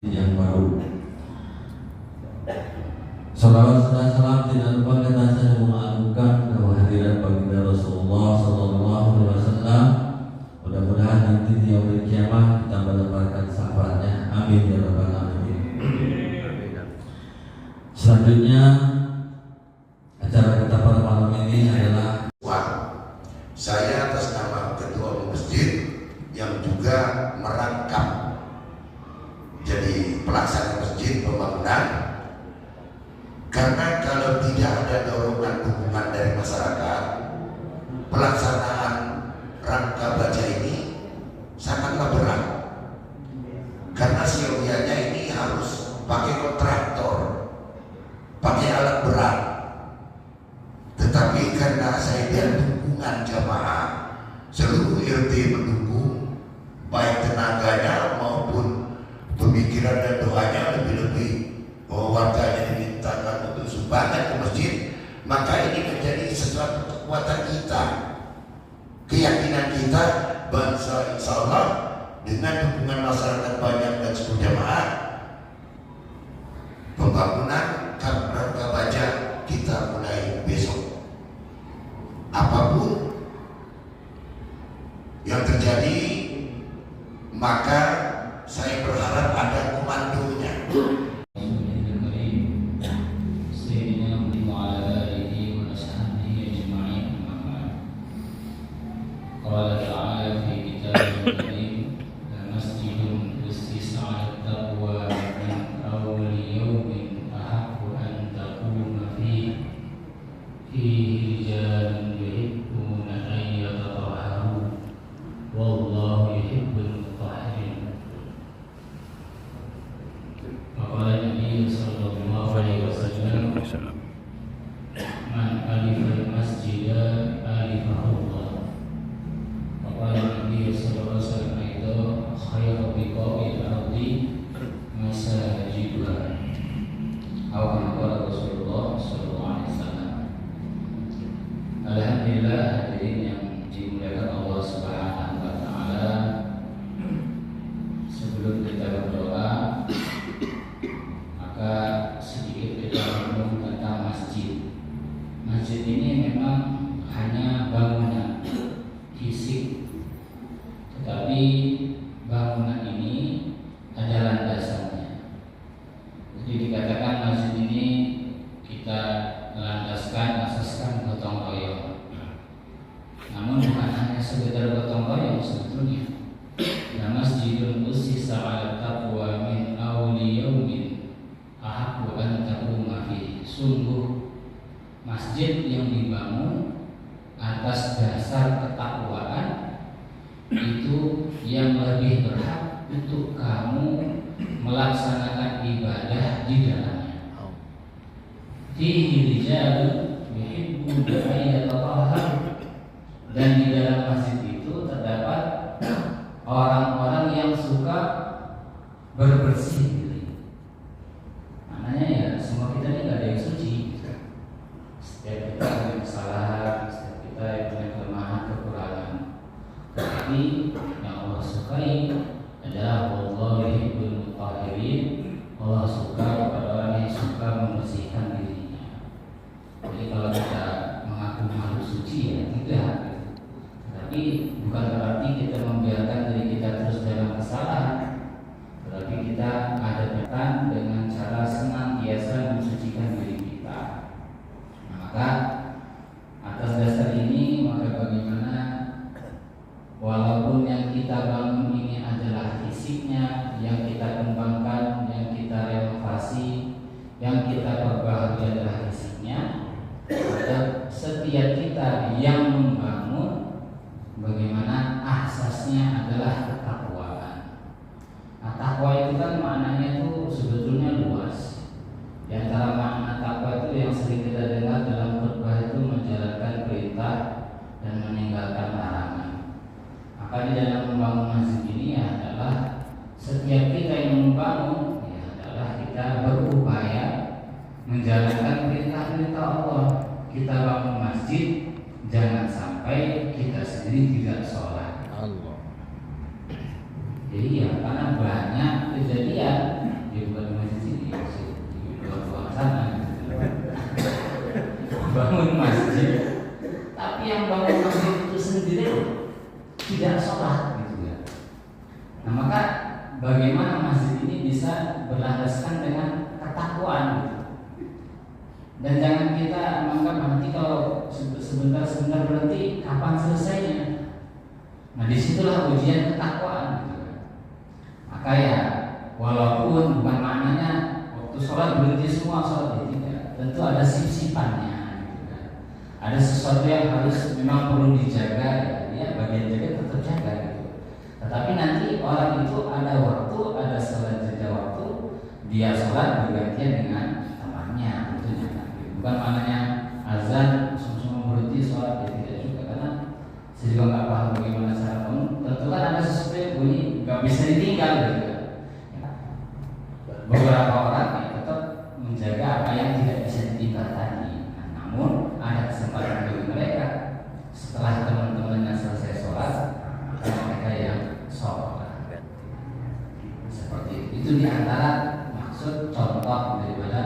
yang baru. Salawat dan salam tidak lupa kita saja mengagungkan kehadiran baginda Rasulullah Sallallahu Alaihi Wasallam. Mudah-mudahan nanti di yaumil kiamah kita mendapatkan syafaatnya. Amin ya rabbal alamin. Selanjutnya acara kita pada malam ini adalah saya atas nama ketua masjid yang juga merangkap jadi pelaksana masjid pembangunan, karena kalau tidak ada dorongan dukungan dari masyarakat, pelaksanaan rangka baja ini sangatlah berat, karena siogianya ini harus pakai kontraktor, pakai alat berat. Tetapi karena saya lihat dukungan jamaah, seluruh RT mendukung, baik tenaganya maupun pemikiran dan doanya lebih-lebih warganya dimintakan untuk sumbangan ke masjid, maka ini menjadi sesuatu kekuatan kita, keyakinan kita bangsa, insya Allah dengan dukungan masyarakat banyak dan seluruh jamaah, pembangunan rangka baja kita mulai besok. Apapun yang terjadi, maka saya berharap ada komandonya. Alhamdulillah, hadirin yang dimuliakan Allah Subhanahu wa taala. Sebelum kita berdoa, maka sedikit kita ngomong tentang masjid. Masjid ini memang hanya bangunan fisik, tetapi bangunan ini ada landasannya. Jadi dikatakan masjid ini kita melandaskan, asaskan gotong royong. Namun bukan hanya sekedar gotong royong sebetulnya. Ya masjidun ussisa 'ala taqwa min awli yaumin ahaqqu an taquma fihi. Sungguh masjid yang dibangun atas dasar ketakwaan itu yang lebih berhak untuk kamu melaksanakan ibadah di dalamnya. Fihi rijalun yuhibbuna an yatatahharu. Dan di dalam masjid itu terdapat orang-orang yang suka berbersih diri. Maknanya ya semua kita ini gak ada yang suci. Setiap kita punya kesalahan, setiap kita yang punya kelemahan, kekurangan. Tapi yang Allah sukai adalah wallahu yuhibbul mutahhirin. Allah suka kepada orang yang suka membersihkan dirinya. Jadi kalau kita mengaku malu suci ya tidak. Tapi bukan berarti kita membiarkan diri kita terus dalam kesalahan, tetapi kita adakan dengan cara senantiasa mensucikan diri kita. Maka atas dasar ini, maka bagaimana walaupun yang kita bangun ini adalah fisiknya, yang kita kembangkan, yang kita renovasi, yang kita perbaharui adalah fisiknya, maka setiap kita yang membangun, bagaimana asasnya adalah ketakwaan. Nah, takwa itu kan maknanya itu sebetulnya luas. Di antara makna takwa itu yang sering kita dengar dalam khutbah itu menjalankan perintah dan meninggalkan larangan. Maka di dalam membangun masjid ini adalah setiap kita yang membangun adalah kita berupaya menjalankan perintah-perintah Allah. Kita bangun masjid, jangan sampai kita sendiri tidak sholat. Allah. Jadi ya karena banyak kejadian bisa berlandaskan dengan ketakwaan gitu. Dan jangan kita menganggap nanti kalau sebentar berhenti kapan selesainya. Nah disitulah ujian ketakwaan gitu. Maka ya walaupun bukan maknanya waktu sholat berhenti semua sholat, tidak. Tentu ada sip-sipannya gitu kan. Ada sesuatu yang harus memang perlu dijaga ya, bagian jaga tetap jaga gitu. Tetapi nanti orang itu ada waktu, ada sholat jeda waktu, dia sholat bergantian dengan temannya tentunya. Bukan maknanya azan semua berhenti sholat, ya tidak juga, karena saya juga nggak paham bagaimana cara kamu. Tentu kan ada sesuatu yang bunyi nggak bisa ditinggal gitu. Ya. Beberapa orang ya, tetap menjaga apa yang tidak bisa ditinggal tadi. Nah, namun ada kesempatan bagi mereka setelah teman-temannya selesai sholat, mereka yang sholat. Seperti itu diantara maksud contoh daripada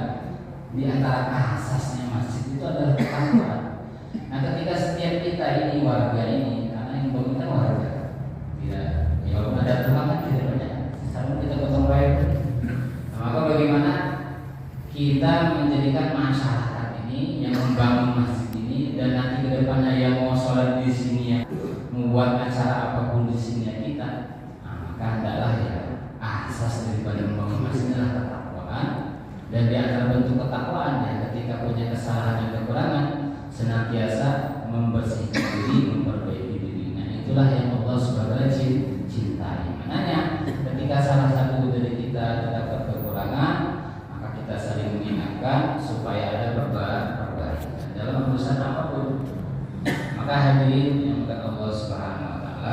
diantara asasnya masjid itu adalah ketakwaan. Nah ketika setiap kita ini warga ini, karena yang bangun kan warga, tidak, ya walaupun ada rumah kan tidak banyak, sekarang kita gotong royong. Nah, maka bagaimana kita menjadikan masyarakat ini yang membangun masjid ini, dan nanti ke depannya yang mau sholat di sini, yang membuat acara apapun di sini ya kita, nah, maka hendaklah ya asas daripada membangun masjid adalah ketakwaan. Dan di antara bentuk ketakwaan ya, ketika punya kesalahan dan kekurangan, senantiasa membersihkan diri, memperbaiki diri. Nah itulah yang Allah SWT cintai. Makanya ketika salah satu dari kita terdapat kekurangan, maka kita saling mengingatkan supaya ada perbaikan dalam urusan apapun. Maka hadirin yang berkat Allah SWT,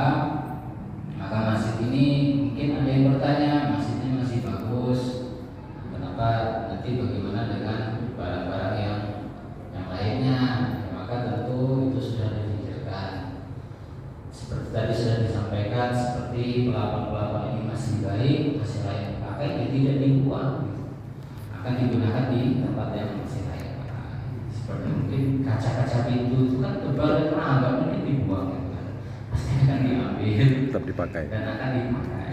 maka masjid ini mungkin ada yang bertanya, masjidnya masih bagus, kenapa nanti bagaimana dengan barang-barang yang lainnya? Ya, maka tentu itu sudah dipikirkan. Seperti tadi sudah disampaikan, seperti pelapon-pelapon ini masih baik, masih layak dipakai, ya tidak dibuang, akan digunakan di tempat yang masih layak dipakai. Seperti mungkin kaca-kaca pintu itu kan tebal dan agak mungkin dibuang, gitu kan. Pasti akan diambil, tetap dipakai dan akan dipakai.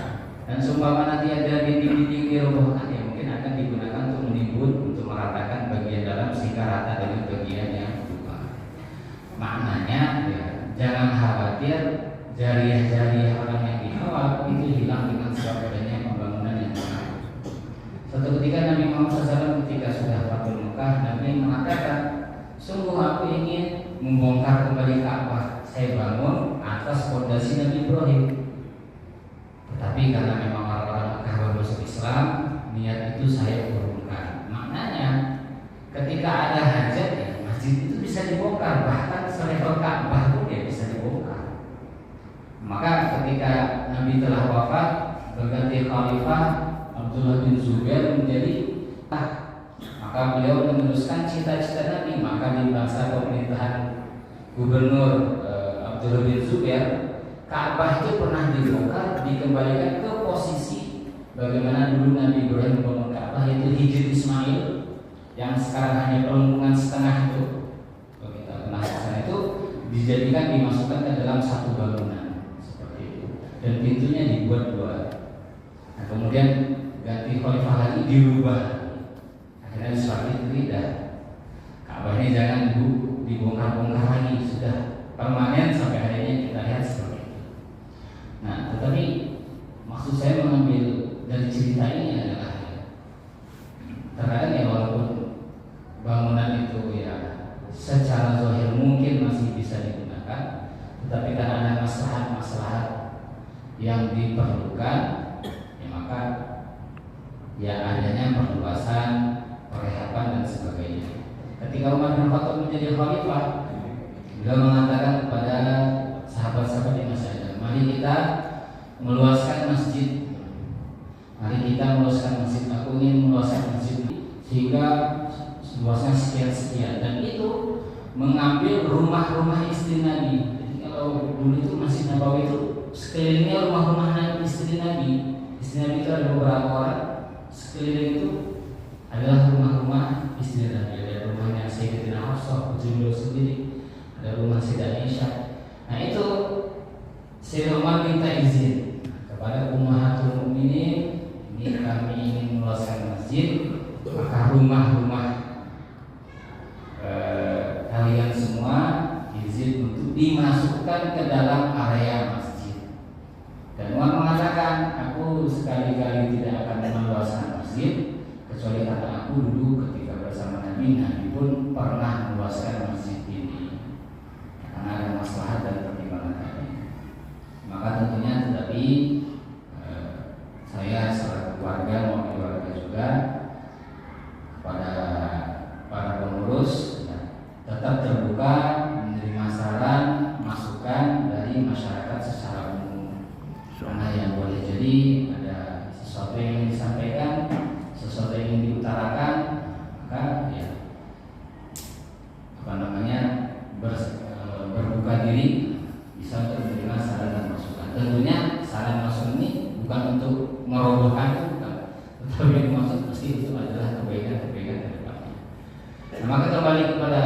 Dan seumpama nanti ada dinding-dinding dirobohkan, ya mungkin akan digunakan untuk menimbun, untuk meratakan bagian dalam sehingga rata dengan bagian yang luar. Maknanya ya, jangan khawatir jariah-jariah orang yang dikawal itu hilang dengan sebab adanya pembangunan yang benar. Suatu ketika Nabi Muhammad SAW ketika sudah Fathul Mekah, Nabi mengatakan, sungguh aku ingin membongkar kembali Ka'bah. Saya bangun atas fondasi Nabi Ibrahim. Tetapi karena memang orang-orang Mekah baru masuk Islam, niat itu saya urungkan. Maknanya ketika ada hajat ya, masjid itu bisa dibongkar, bahkan selevel Ka'bah pun ya bisa dibongkar. Maka ketika Nabi telah wafat, berganti khalifah Abdullah bin Zubair menjadi maka beliau meneruskan cita-cita Nabi. Maka di masa pemerintahan Gubernur Abdullah bin Zubair, Ka'bah itu pernah dibongkar, dikembalikan ke posisi bagaimana dulu Nabi Ibrahim membangun Ka'bah, yaitu Hijr Ismail yang sekarang hanya pelengkungan setengah itu. Kalau kita pernah kesana itu dijadikan, dimasukkan ke dalam satu bangunan seperti itu, dan pintunya dibuat dua. Nah kemudian ganti khalifah lagi, dirubah. Akhirnya seperti itu tidak. Ka'bah ini jangan dibongkar-bongkar lagi, sudah permanen sampai hari ini kita lihat seperti itu. Nah, tetapi maksud saya mengambil dari cerita ini adalah terkadang ya walaupun bangunan itu ya secara zahir mungkin masih bisa digunakan, tetapi karena ada maslahat-maslahat yang diperlukan, ya maka ya adanya perluasan, perlengkapan dan sebagainya. Ketika Umar bin Khattab menjadi khalifah, beliau mengatakan kepada sahabat-sahabat di masa itu, mari kita meluaskan masjid. Mari kita meluaskan masjid. Aku ingin meluaskan masjid sehingga luasnya sekian-sekian. Dan itu mengambil rumah-rumah istri Nabi. Jadi kalau dulu itu Masjid Nabawi itu sekelilingnya rumah-rumah istri Nabi. Istri Nabi itu ada beberapa orang. Sekeliling itu adalah rumah-rumah istri Nabi. Ada rumahnya Sayyidatina Hafsah, putri beliau sendiri. Ada rumah Sayyidah Aisyah. Nah itu Sayyidina Umar minta izin kepada Ummahatul Mukminin, ini kami ingin masjid, maka rumah-rumah kalian semua izin untuk dimasukkan ke dalam area masjid. Dan Umar mengatakan, aku sekali-kali tidak akan meluaskan masjid kecuali karena aku dulu ketika bersama Nabi pun pernah meluaskan masjid ini karena ada maslahat dan pertimbangan tadi. Maka tentunya tetapi saya selaku keluarga maupun keluarga juga kepada para pengurus tetap terbuka menerima saran masukan dari masyarakat secara umum. Karena yang boleh jadi ada sesuatu yang ingin disampaikan, sesuatu yang ingin diutarakan, maka ya berbuka diri bisa untuk menerima saran dan masukan. Tentunya saran masukan ini bukan untuk merobohkan, bukan, tetapi yang maksud pasti itu adalah kebaikan-kebaikan ke depannya. Nah, maka kembali kepada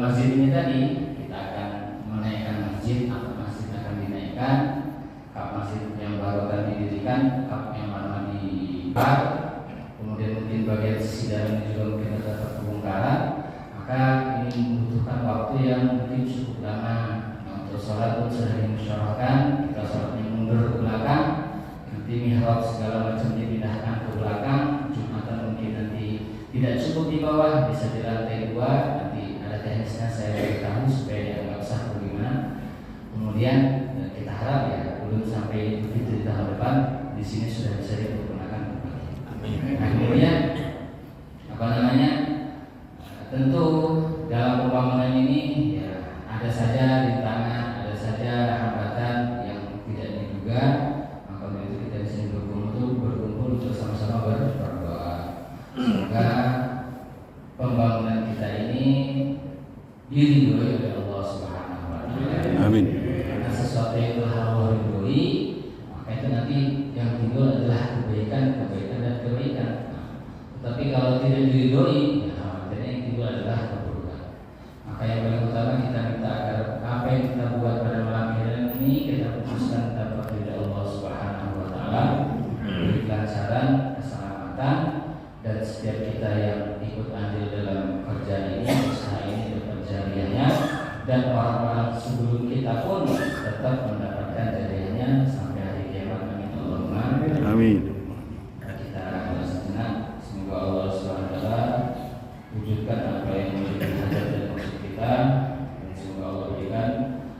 masjid ini tadi, kita akan menaikkan masjid atau masjid akan dinaikkan, kap masjid yang baru akan didirikan, kap yang lama dibar, kemudian mungkin bagian sisi dalamnya juga mungkin ada pembongkaran, maka ini membutuhkan waktu yang mungkin cukup lama. Nah, untuk sholat pun sudah dimusyawarahkan, kita sholatnya mundur ke belakang, nanti mihrab segala macam dipindahkan ke belakang, Jumatan mungkin nanti tidak cukup di bawah, bisa di lantai 2, nanti ada teknisnya saya beritahu supaya dianggap sah bagaimana. Kemudian kita harap ya belum sampai begitu di tahun depan di sini sudah bisa digunakan kembali. Nah, kemudian tentu dalam pembangunan ini ya ada saja rintangan, ada saja hambatan yang tidak diduga. Maka dari itu kita di sini berkumpul untuk sama-sama berdoa semoga pembangunan kita ini diridhoi oleh Allah Subhanahu wa taala. Amin. Karena sesuatu yang telah Allah ridhoi, maka itu nanti yang timbul adalah kebaikan dan kebaikan. Tetapi kalau tidak diridhoi, ya artinya yang timbul adalah keburukan. Maka yang paling utama kita minta agar apa yang kita buat pada malam ini kita putuskan dapat ridha Allah Subhanahu wa taala, beri kelancaran, keselamatan, dan setiap kita yang ikut andil